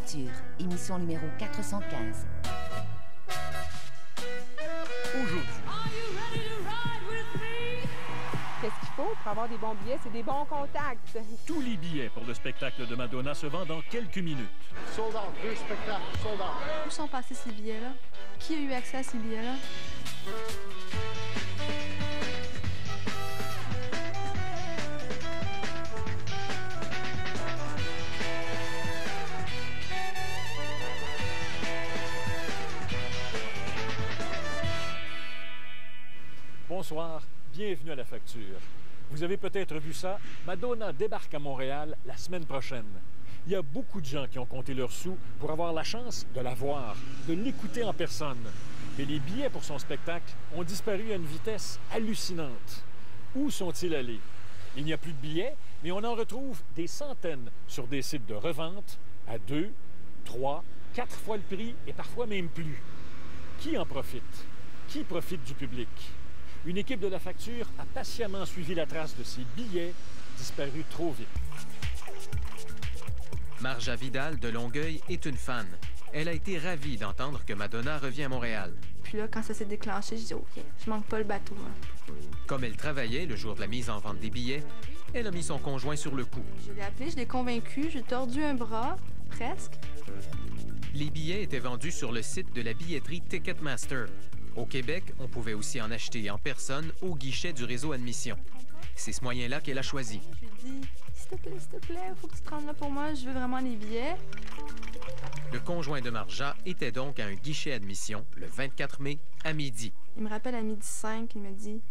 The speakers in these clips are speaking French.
facture, émission numéro 415. Aujourd'hui. Qu'est-ce qu'il faut pour avoir des bons billets? C'est des bons contacts. Tous les billets pour le spectacle de Madonna se vendent dans quelques minutes. Sold out, 2 spectacles, sold out. Où sont passés ces billets-là? Qui a eu accès à ces billets-là? Bonsoir, bienvenue à La Facture. Vous avez peut-être vu ça, Madonna débarque à Montréal la semaine prochaine. Il y a beaucoup de gens qui ont compté leurs sous pour avoir la chance de la voir, de l'écouter en personne. Mais les billets pour son spectacle ont disparu à une vitesse hallucinante. Où sont-ils allés? Il n'y a plus de billets, mais on en retrouve des centaines sur des sites de revente à 2, 3, 4 fois le prix et parfois même plus. Qui en profite? Qui profite du public? Une équipe de La Facture a patiemment suivi la trace de ces billets disparus trop vite. Marja Vidal de Longueuil est une fan. Elle a été ravie d'entendre que Madonna revient à Montréal. Puis là, quand ça s'est déclenché, je dis OK, je manque pas le bateau. Hein. Comme elle travaillait le jour de la mise en vente des billets, elle a mis son conjoint sur le coup. Je l'ai appelé, je l'ai convaincu, j'ai tordu un bras, presque. Les billets étaient vendus sur le site de la billetterie Ticketmaster. Au Québec, on pouvait aussi en acheter en personne au guichet du réseau Admission. C'est ce moyen-là qu'elle a choisi. Je lui ai dit, s'il te plaît, il faut que tu te rendes là pour moi, je veux vraiment les billets. Le conjoint de Marja était donc à un guichet Admission le 24 mai à midi. Il me rappelle à 12h05, il me dit,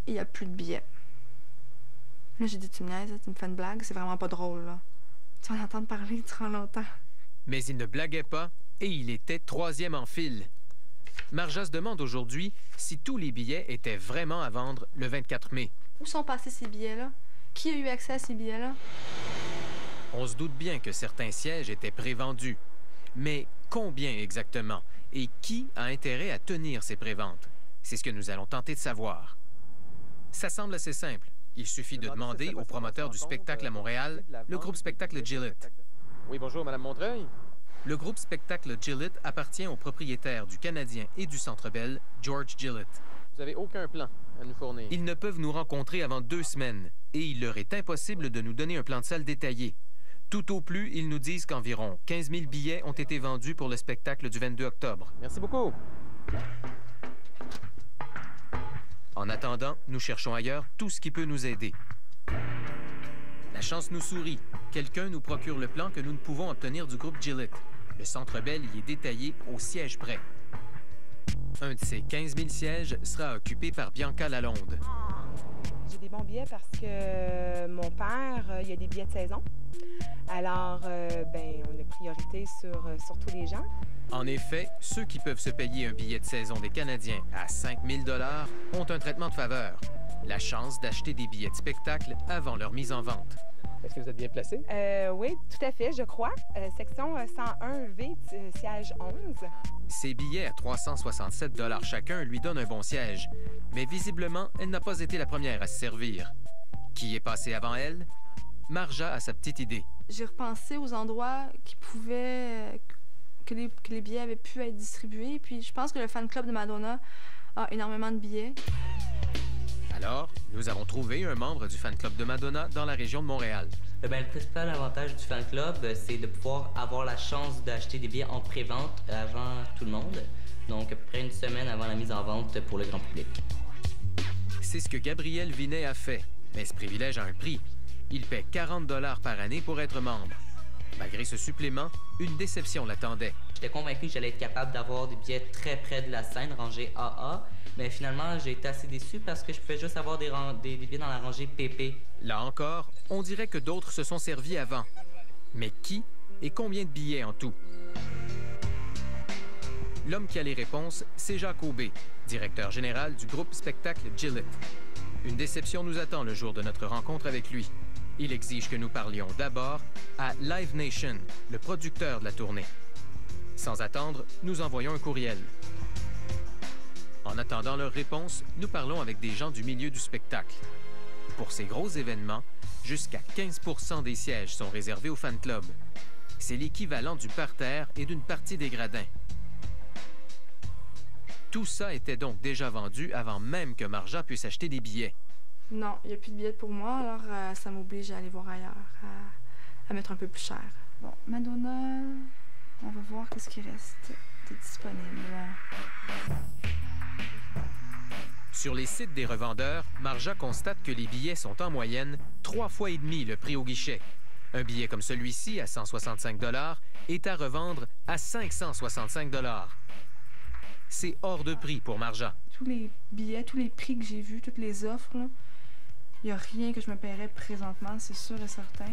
il n'y a plus de billets. Là, j'ai dit, tu me niaises, tu me fais une blague, c'est vraiment pas drôle, là. Tu vas en entendre parler durant longtemps. Mais il ne blaguait pas et il était troisième en file. Marja se demande aujourd'hui si tous les billets étaient vraiment à vendre le 24 mai. Où sont passés ces billets-là? Qui a eu accès à ces billets-là? On se doute bien que certains sièges étaient prévendus. Mais combien exactement? Et qui a intérêt à tenir ces préventes? C'est ce que nous allons tenter de savoir. Ça semble assez simple. Il suffit de demander au promoteur du spectacle à Montréal, le groupe Spectacle Gillett. Oui, bonjour, Madame Montreuil. Le groupe Spectacle Gillett appartient au propriétaire du Canadien et du Centre Bell, George Gillett. Vous n'avez aucun plan à nous fournir. Ils ne peuvent nous rencontrer avant 2 semaines et il leur est impossible de nous donner un plan de salle détaillé. Tout au plus, ils nous disent qu'environ 15 000 billets ont été vendus pour le spectacle du 22 octobre. Merci beaucoup. En attendant, nous cherchons ailleurs tout ce qui peut nous aider. La chance nous sourit. Quelqu'un nous procure le plan que nous ne pouvons obtenir du groupe Gillett. Le Centre Bell y est détaillé au siège près. Un de ces 15 000 sièges sera occupé par Bianca Lalonde. J'ai des bons billets parce que mon père, il a des billets de saison. Alors, on a priorité sur tous les gens. En effet, ceux qui peuvent se payer un billet de saison des Canadiens à 5 000 $ ont un traitement de faveur. La chance d'acheter des billets de spectacle avant leur mise en vente. Est-ce que vous êtes bien placé? Oui, tout à fait, je crois. Section 101V, siège 11. Ces billets à 367 $ chacun lui donnent un bon siège. Mais visiblement, elle n'a pas été la première à se servir. Qui est passé avant elle? Marja a sa petite idée. J'ai repensé aux endroits qui pouvaient... que les billets avaient pu être distribués. Puis je pense que le fan club de Madonna a énormément de billets. Alors, nous avons trouvé un membre du fan club de Madonna dans la région de Montréal. Le principal avantage du fan club, c'est de pouvoir avoir la chance d'acheter des billets en pré-vente avant tout le monde. Donc, à peu près une semaine avant la mise en vente pour le grand public. C'est ce que Gabriel Vinet a fait. Mais ce privilège a un prix. Il paie 40 $ par année pour être membre. Malgré ce supplément, une déception l'attendait. J'étais convaincu que j'allais être capable d'avoir des billets très près de la scène, rangée AA. Mais finalement, j'ai été assez déçu parce que je pouvais juste avoir des billets dans la rangée PP. Là encore, on dirait que d'autres se sont servis avant. Mais qui et combien de billets en tout? L'homme qui a les réponses, c'est Jacques Aubé, directeur général du groupe Spectacle Gillett. Une déception nous attend le jour de notre rencontre avec lui. Il exige que nous parlions d'abord à Live Nation, le producteur de la tournée. Sans attendre, nous envoyons un courriel. En attendant leur réponse, nous parlons avec des gens du milieu du spectacle. Pour ces gros événements, jusqu'à 15 % des sièges sont réservés aux fan clubs. C'est l'équivalent du parterre et d'une partie des gradins. Tout ça était donc déjà vendu avant même que Marja puisse acheter des billets. Non, il n'y a plus de billets pour moi, alors ça m'oblige à aller voir ailleurs, à mettre un peu plus cher. Bon, Madonna, on va voir qu'est-ce qui reste de disponible. Sur les sites des revendeurs, Marja constate que les billets sont en moyenne 3,5 fois le prix au guichet. Un billet comme celui-ci, à 165 $, est à revendre à 565 $. C'est hors de prix pour Marja. Tous les billets, tous les prix que j'ai vus, toutes les offres, il n'y a rien que je me paierais présentement, c'est sûr et certain.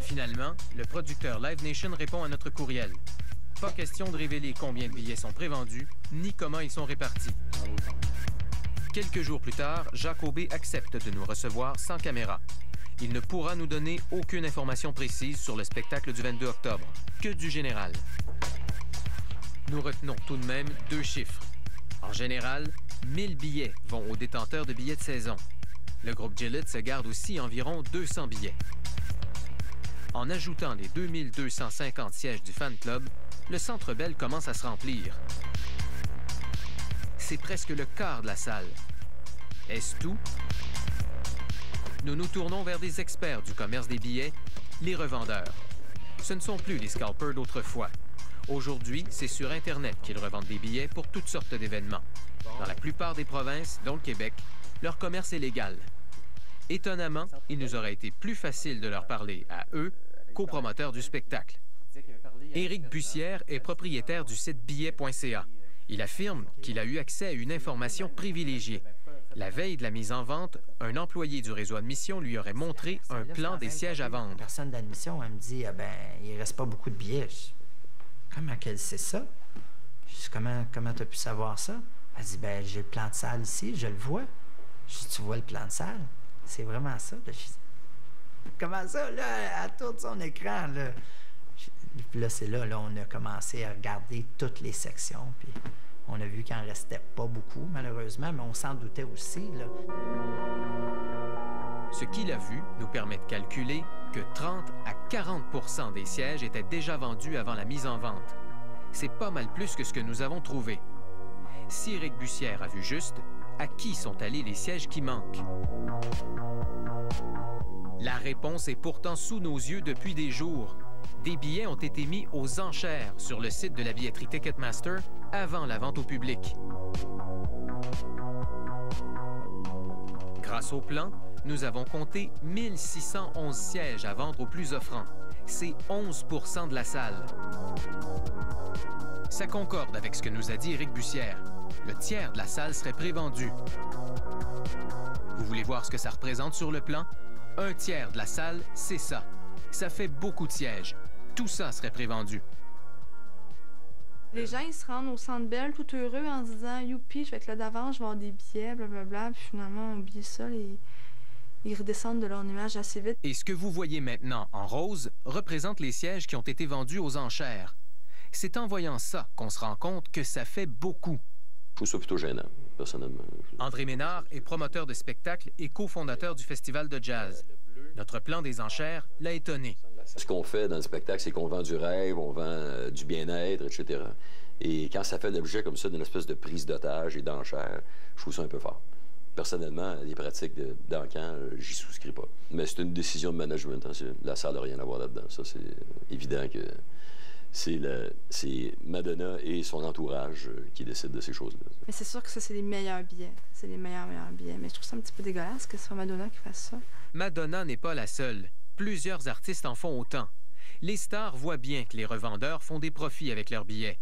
Finalement, le producteur Live Nation répond à notre courriel. Pas question de révéler combien de billets sont prévendus, ni comment ils sont répartis. Quelques jours plus tard, Jacobé accepte de nous recevoir sans caméra. Il ne pourra nous donner aucune information précise sur le spectacle du 22 octobre, que du général. Nous retenons tout de même 2 chiffres. En général, 1000 billets vont aux détenteurs de billets de saison. Le groupe Gillett se garde aussi environ 200 billets. En ajoutant les 2250 sièges du fan club, le Centre Bell commence à se remplir. C'est presque le quart de la salle. Est-ce tout? Nous nous tournons vers des experts du commerce des billets, les revendeurs. Ce ne sont plus les scalpers d'autrefois. Aujourd'hui, c'est sur Internet qu'ils revendent des billets pour toutes sortes d'événements. Dans la plupart des provinces, dont le Québec, leur commerce est légal. Étonnamment, il nous aurait été plus facile de leur parler à eux qu'aux promoteurs du spectacle. Éric Bussière est propriétaire du site billets.ca. Il affirme qu'il a eu accès à une information privilégiée. La veille de la mise en vente, un employé du réseau admission lui aurait montré un plan des sièges à vendre. La personne d'admission, elle me dit « ben, il reste pas beaucoup de billets. » Comment qu'elle sait ça? Je dis, comment tu as pu savoir ça? Elle dit, ben, j'ai le plan de salle ici, je le vois. Je dis, tu vois le plan de salle? C'est vraiment ça. Là. Je dis, comment ça, là? Elle tourne son écran, là. Puis là, c'est là, on a commencé à regarder toutes les sections, puis on a vu qu'il n'en restait pas beaucoup, malheureusement, mais on s'en doutait aussi, là. Ce qu'il a vu nous permet de calculer que 30 à 40 des sièges étaient déjà vendus avant la mise en vente. C'est pas mal plus que ce que nous avons trouvé. Si Éric Bussière a vu juste, à qui sont allés les sièges qui manquent? La réponse est pourtant sous nos yeux depuis des jours. Des billets ont été mis aux enchères sur le site de la billetterie Ticketmaster avant la vente au public. Grâce au plan, nous avons compté 1611 sièges à vendre aux plus offrants. C'est 11 % de la salle. Ça concorde avec ce que nous a dit Éric Bussière. Le tiers de la salle serait prévendu. Vous voulez voir ce que ça représente sur le plan? Un tiers de la salle, c'est ça. Ça fait beaucoup de sièges. Tout ça serait prévendu. Les gens, ils se rendent au Centre Bell tout heureux en se disant « Youpi, je vais être là d'avance, je vais avoir des billets, blablabla. » Puis finalement, on oublie ça, ils redescendent de leur nuage assez vite. Et ce que vous voyez maintenant en rose représente les sièges qui ont été vendus aux enchères. C'est en voyant ça qu'on se rend compte que ça fait beaucoup. Je trouve ça plutôt gênant, personnellement. André Ménard est promoteur de spectacle et cofondateur du Festival de jazz. Notre plan des enchères l'a étonné. Ce qu'on fait dans le spectacle, c'est qu'on vend du rêve, on vend du bien-être, etc. Et quand ça fait l'objet comme ça d'une espèce de prise d'otage et d'enchères, je trouve ça un peu fort. Personnellement, les pratiques d'encan, j'y souscris pas. Mais c'est une décision de management. Hein. La salle n'a rien à voir là-dedans. Ça, c'est évident que c'est Madonna et son entourage qui décident de ces choses-là. Mais c'est sûr que ça, c'est les meilleurs billets. C'est les meilleurs billets. Mais je trouve ça un petit peu dégueulasse que ce soit Madonna qui fasse ça. Madonna n'est pas la seule. Plusieurs artistes en font autant. Les stars voient bien que les revendeurs font des profits avec leurs billets.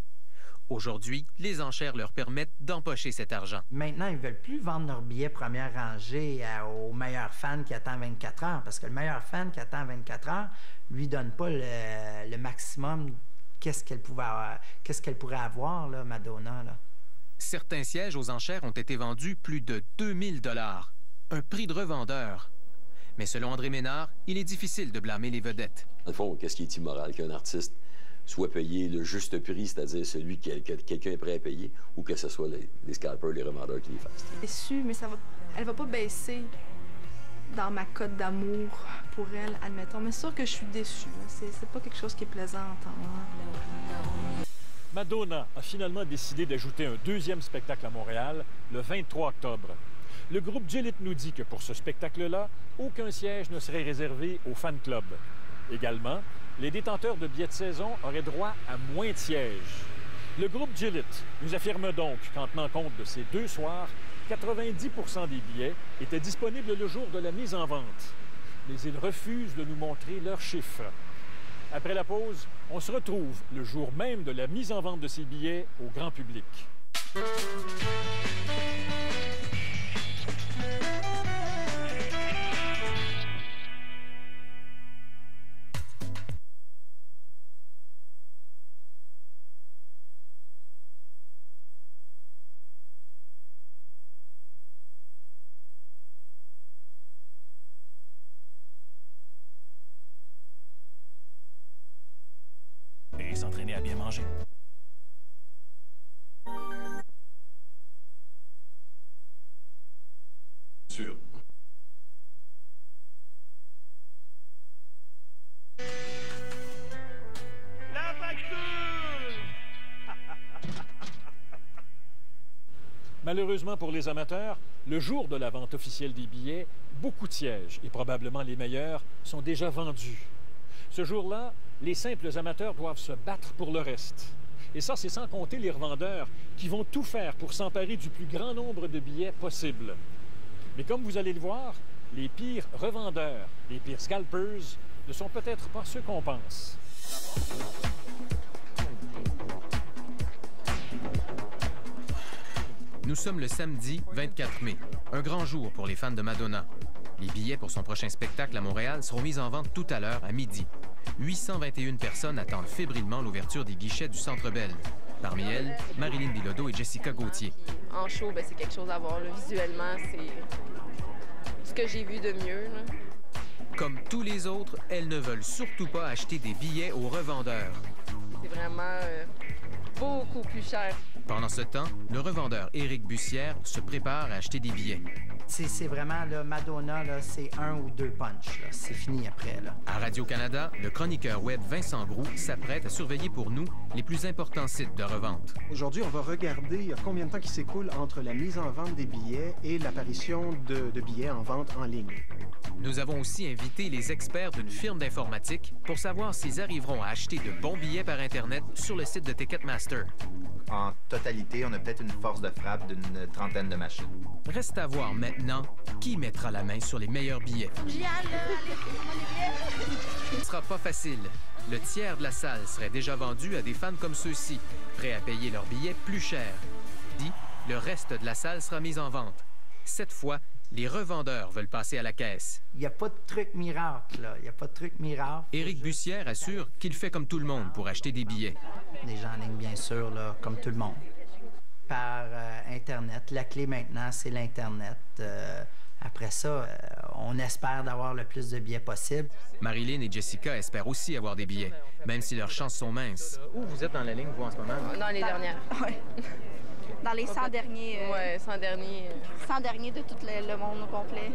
Aujourd'hui, les enchères leur permettent d'empocher cet argent. Maintenant, ils ne veulent plus vendre leurs billets première rangée au meilleur fan qui attend 24 heures, parce que le meilleur fan qui attend 24 heures lui donne pas le maximum qu'est-ce qu'elle pourrait avoir, là, Madonna. Là. Certains sièges aux enchères ont été vendus plus de 2000 $, un prix de revendeur. Mais selon André Ménard, il est difficile de blâmer les vedettes. Dans le fond, qu'est-ce qui est immoral? Qu'un artiste soit payé le juste prix, c'est-à-dire celui que quelqu'un est prêt à payer, ou que ce soit les scalpers, les revendeurs qui les fassent. C'est déçu, mais elle va pas baisser. dans ma cote d'amour pour elle, admettons. Mais c'est sûr que je suis déçue. C'est pas quelque chose qui est plaisant à entendre. Madonna a finalement décidé d'ajouter un deuxième spectacle à Montréal le 23 octobre. Le groupe Gillett nous dit que pour ce spectacle-là, aucun siège ne serait réservé aux fan clubs. Également, les détenteurs de billets de saison auraient droit à moins de sièges. Le groupe Gillett nous affirme donc qu'en tenant compte de ces 2 soirs, 90% des billets étaient disponibles le jour de la mise en vente. Mais ils refusent de nous montrer leurs chiffres. Après la pause, on se retrouve le jour même de la mise en vente de ces billets au grand public. Et s'entraîner à bien manger. Sûr. La facture! Malheureusement pour les amateurs, le jour de la vente officielle des billets, beaucoup de sièges, et probablement les meilleurs, sont déjà vendus. Ce jour-là, les simples amateurs doivent se battre pour le reste. Et ça, c'est sans compter les revendeurs qui vont tout faire pour s'emparer du plus grand nombre de billets possible. Mais comme vous allez le voir, les pires revendeurs, les pires scalpers, ne sont peut-être pas ceux qu'on pense. Nous sommes le samedi 24 mai, un grand jour pour les fans de Madonna. Les billets pour son prochain spectacle à Montréal seront mis en vente tout à l'heure à midi. 821 personnes attendent fébrilement l'ouverture des guichets du Centre Bell. Parmi elles, Marilyn Bilodeau et Jessica Gauthier. En show, c'est quelque chose à voir. Là. Visuellement, c'est ce que j'ai vu de mieux. Là. Comme tous les autres, elles ne veulent surtout pas acheter des billets aux revendeurs. C'est vraiment beaucoup plus cher. Pendant ce temps, le revendeur Éric Bussière se prépare à acheter des billets. C'est vraiment, là, Madonna, là, c'est 1 ou 2 punch. C'est fini après. Là. À Radio-Canada, le chroniqueur web Vincent Groux s'apprête à surveiller pour nous les plus importants sites de revente. Aujourd'hui, on va regarder combien de temps qui s'écoule entre la mise en vente des billets et l'apparition de billets en vente en ligne. Nous avons aussi invité les experts d'une firme d'informatique pour savoir s'ils arriveront à acheter de bons billets par Internet sur le site de Ticketmaster. En totalité, on a peut-être une force de frappe d'une 30aine de machines. Reste à voir maintenant qui mettra la main sur les meilleurs billets. Ce ne sera pas facile. Le tiers de la salle serait déjà vendu à des fans comme ceux-ci, prêts à payer leurs billets plus cher. Puis, le reste de la salle sera mis en vente. Cette fois, les revendeurs veulent passer à la caisse. Il n'y a pas de truc miracle, là. Il n'y a pas de truc miracle. Éric Bussière assure qu'il fait comme tout le monde pour acheter des billets. Les gens en ligne, bien sûr, là, comme tout le monde. Par Internet. La clé maintenant, c'est l'Internet. Après ça, on espère d'avoir le plus de billets possible. Marilyn et Jessica espèrent aussi avoir des billets, même si leurs chances sont minces. Où vous êtes dans la ligne, vous, en ce moment? Dans les dernières. Oui. Dans les 100 derniers. Oui, 100 derniers. 100 derniers de tout le monde au complet.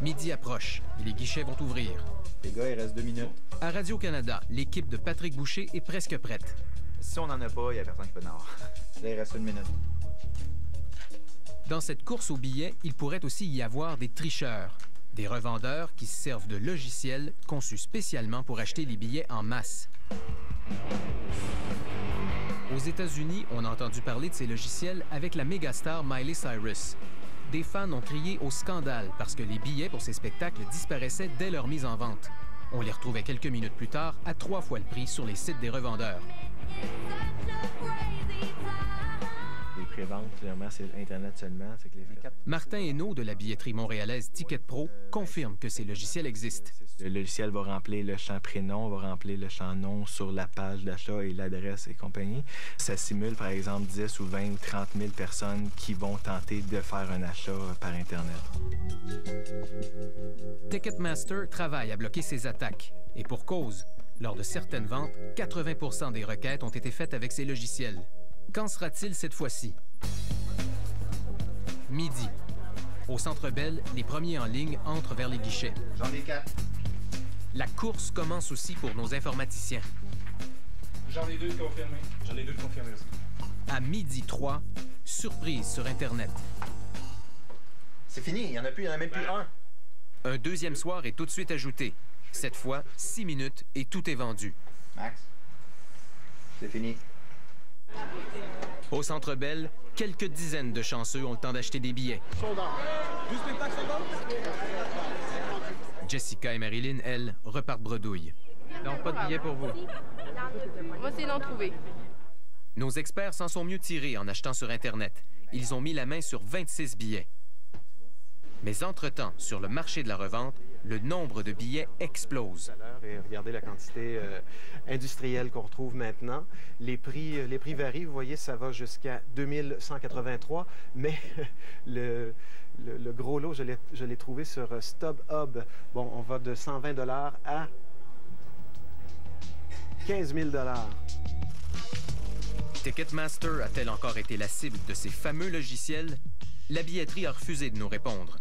Midi approche et les guichets vont ouvrir. Les gars, il reste 2 minutes. À Radio-Canada, l'équipe de Patrick Boucher est presque prête. Si on n'en a pas, il n'y a personne qui peut en avoir. Là, il reste 1 minute. Dans cette course aux billets, il pourrait aussi y avoir des tricheurs. Des revendeurs qui se servent de logiciels conçus spécialement pour acheter les billets en masse. Aux États-Unis, on a entendu parler de ces logiciels avec la mégastar Miley Cyrus. Des fans ont crié au scandale parce que les billets pour ces spectacles disparaissaient dès leur mise en vente. On les retrouvait quelques minutes plus tard à 3 fois le prix sur les sites des revendeurs. Les préventes, clairement, c'est Internet seulement. C'est que les... Martin Hainaut de la billetterie montréalaise Ticket Pro confirme que ces logiciels existent. Le logiciel va remplir le champ prénom, va remplir le champ nom sur la page d'achat et l'adresse et compagnie. Ça simule, par exemple, 10 ou 20 ou 30 000 personnes qui vont tenter de faire un achat par Internet. Ticketmaster travaille à bloquer ces attaques. Et pour cause, lors de certaines ventes, 80% des requêtes ont été faites avec ces logiciels. Qu'en sera-t-il cette fois-ci? Midi. Au Centre Bell, les premiers en ligne entrent vers les guichets. J'en ai 4. La course commence aussi pour nos informaticiens. J'en ai 2 de confirmés. J'en ai 2 de confirmés aussi. À 12h03, surprise sur Internet. C'est fini, il n'y en a plus, il n'y en a même plus un. Un deuxième soir est tout de suite ajouté. Cette fois, 6 minutes et tout est vendu. Max, c'est fini. Au Centre Bell, quelques dizaines de chanceux ont le temps d'acheter des billets. Jessica et Marilyn, elles, repartent bredouille. Donc, pas de billets pour vous. Moi, c'est d'en trouver. Nos experts s'en sont mieux tirés en achetant sur Internet. Ils ont mis la main sur 26 billets. Mais entre-temps, sur le marché de la revente, le nombre de billets explose. Et regardez la quantité industrielle qu'on retrouve maintenant. Les prix varient. Vous voyez, ça va jusqu'à 2183. Mais le gros lot, je l'ai trouvé sur StubHub. Bon, on va de 120 $ à 15 000 $. Ticketmaster a-t-elle encore été la cible de ces fameux logiciels? La billetterie a refusé de nous répondre.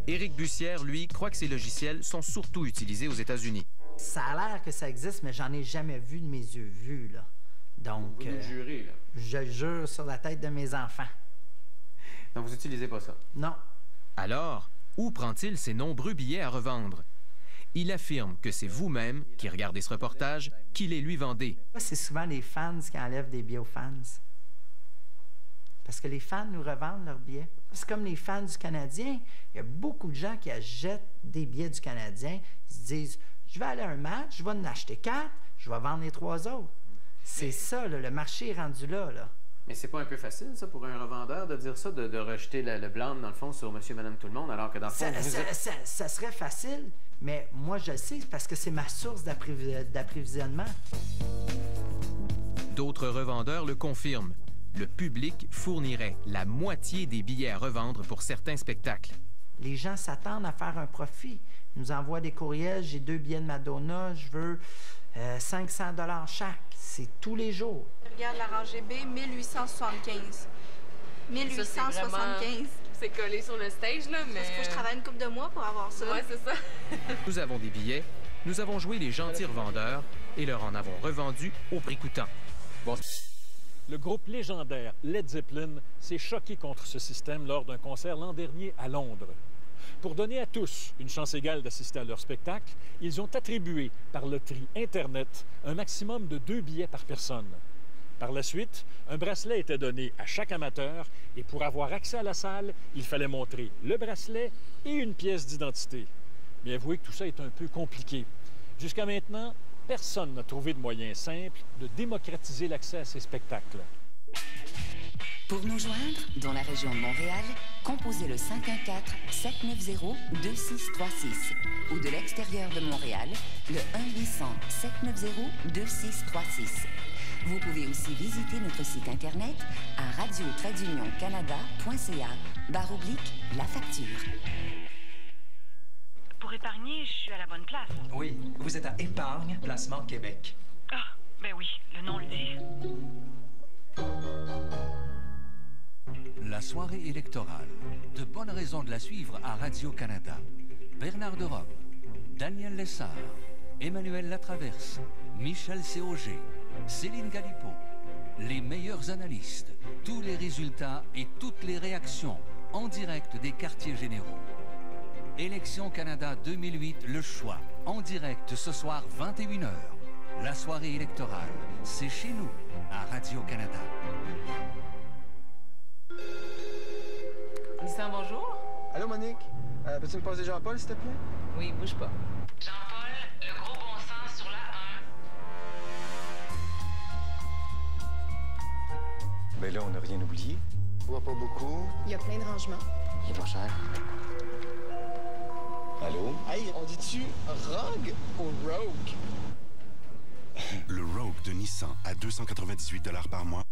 Éric Bussière, lui, croit que ces logiciels sont surtout utilisés aux États-Unis. Ça a l'air que ça existe, mais j'en ai jamais vu de mes yeux vus, là. Donc, vous nous jurez, là? Je jure sur la tête de mes enfants. Donc, vous n'utilisez pas ça? Non. Alors, où prend-il ces nombreux billets à revendre? Il affirme que c'est vous-même qui regardez ce reportage qui les lui vendez. C'est souvent les fans qui enlèvent des billets aux fans. Parce que les fans nous revendent leurs billets. C'est comme les fans du Canadien. Il y a beaucoup de gens qui achètent des billets du Canadien. Ils se disent, je vais aller à un match, je vais en acheter 4, je vais vendre les 3 autres. C'est ça, là, le marché est rendu là. Mais c'est pas un peu facile, ça, pour un revendeur de dire ça, de rejeter le blâme, dans le fond, sur monsieur, madame, tout le monde, alors que dans le fond... Ça serait facile, mais moi, je le sais, parce que c'est ma source d'approvisionnement. D'autres revendeurs le confirment. Le public fournirait la moitié des billets à revendre pour certains spectacles. Les gens s'attendent à faire un profit. Ils nous envoient des courriels, j'ai 2 billets de Madonna, je veux 500 $ chaque. C'est tous les jours. Regarde la rangée B, 1875. 1875. C'est collé sur le stage, là, mais... Parce qu'il faut que je travaille une couple de mois pour avoir ça. Ouais, c'est ça. Nous avons des billets, nous avons joué les gentils revendeurs et leur en avons revendu au prix coûtant. Bon. Le groupe légendaire Led Zeppelin s'est choqué contre ce système lors d'un concert l'an dernier à Londres. Pour donner à tous une chance égale d'assister à leur spectacle, ils ont attribué par loterie Internet un maximum de 2 billets par personne. Par la suite, un bracelet était donné à chaque amateur et pour avoir accès à la salle, il fallait montrer le bracelet et une pièce d'identité. Mais avouez que tout ça est un peu compliqué. Jusqu'à maintenant, personne n'a trouvé de moyen simple de démocratiser l'accès à ces spectacles. Pour nous joindre, dans la région de Montréal, composez le 514-790-2636 ou de l'extérieur de Montréal, le 1-800-790-2636. Vous pouvez aussi visiter notre site Internet à radio-canada.ca/la facture. Pour épargner, je suis à la bonne place. Oui, vous êtes à Épargne Placement Québec. Ah, ben oui, le nom le dit. La soirée électorale. De bonnes raisons de la suivre à Radio-Canada. Bernard de Robe, Daniel Lessard, Emmanuel Latraverse, Michel Cauger, Céline Galipeau. Les meilleurs analystes, tous les résultats et toutes les réactions en direct des quartiers généraux. Élections Canada 2008, le choix. En direct ce soir 21h. La soirée électorale, c'est chez nous, à Radio-Canada. Nissan, bonjour. Allô, Monique? Peux-tu me passer Jean-Paul, s'il te plaît? Oui, bouge pas. Jean-Paul, le gros bon sens sur la 1. Ben là, on n'a rien oublié. Je vois pas beaucoup. Il y a plein de rangements. Il est pas cher. Allô? Hey, on dit-tu Rogue ou Rogue? Le Rogue de Nissan à 298 $ par mois.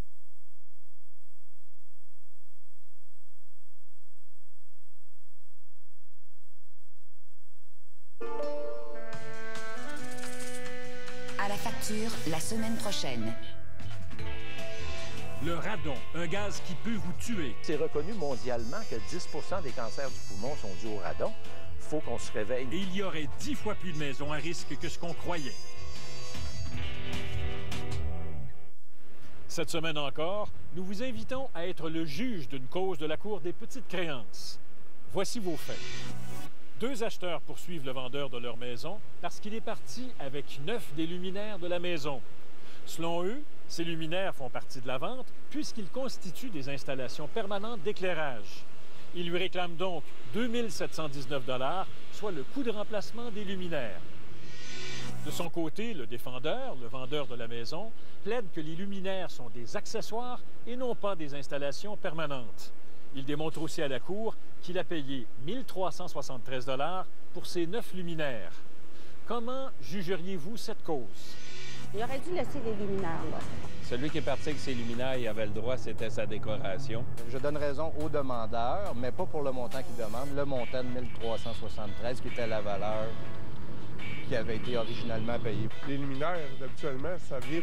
À la facture la semaine prochaine. Le radon, un gaz qui peut vous tuer. C'est reconnu mondialement que 10 des cancers du poumon sont dus au radon. Il faut qu'on se réveille. Et il y aurait 10 fois plus de maisons à risque que ce qu'on croyait. Cette semaine encore, nous vous invitons à être le juge d'une cause de la Cour des petites créances. Voici vos faits. 2 acheteurs poursuivent le vendeur de leur maison parce qu'il est parti avec 9 des luminaires de la maison. Selon eux, ces luminaires font partie de la vente puisqu'ils constituent des installations permanentes d'éclairage. Ils lui réclament donc 2 719 $, soit le coût de remplacement des luminaires. De son côté, le défendeur, le vendeur de la maison, plaide que les luminaires sont des accessoires et non pas des installations permanentes. Il démontre aussi à la Cour qu'il a payé 1 373 $ pour ces 9 luminaires. Comment jugeriez-vous cette cause? Il aurait dû laisser les luminaires, là. Celui qui est parti avec ses luminaires, il avait le droit, c'était sa décoration. Je donne raison au demandeur, mais pas pour le montant qu'il demande. Le montant de 1 373, qui était la valeur qui avait été originalement payée. Les luminaires, habituellement, ça fait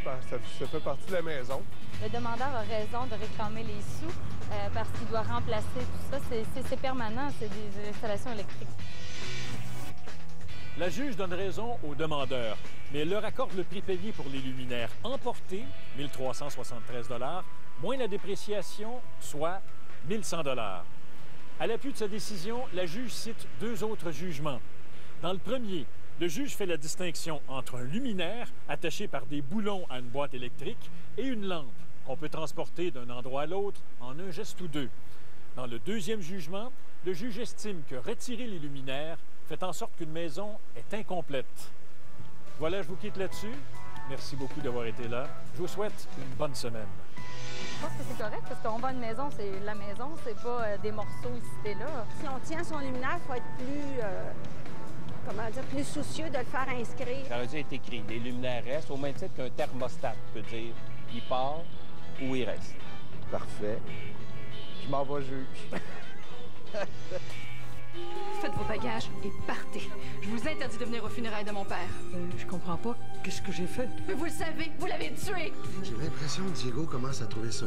partie de la maison. Le demandeur a raison de réclamer les sous parce qu'il doit remplacer tout ça. C'est permanent, c'est des installations électriques. La juge donne raison aux demandeurs, mais elle leur accorde le prix payé pour les luminaires emportés, 1 373 $, moins la dépréciation, soit 1 100 $. À l'appui de sa décision, la juge cite 2 autres jugements. Dans le premier, le juge fait la distinction entre un luminaire attaché par des boulons à une boîte électrique et une lampe qu'on peut transporter d'un endroit à l'autre en un geste ou 2. Dans le deuxième jugement, le juge estime que retirer les luminaires fait en sorte qu'une maison est incomplète. Voilà, je vous quitte là-dessus. Merci beaucoup d'avoir été là. Je vous souhaite une bonne semaine. Je pense que c'est correct parce qu'on vend une maison, c'est la maison, c'est pas des morceaux ici et là. Si on tient son luminaire, il faut être plus soucieux de le faire inscrire. Ça aurait dû être écrit. Les luminaires restent au même titre qu'un thermostat peut dire il part ou il reste. Parfait. Je m'en vais juge. Faites vos bagages et partez. Je vous interdis de venir aux funérailles de mon père. Je comprends pas. Qu'est-ce que j'ai fait? Mais vous le savez, vous l'avez tué! J'ai l'impression que Diego commence à trouver ça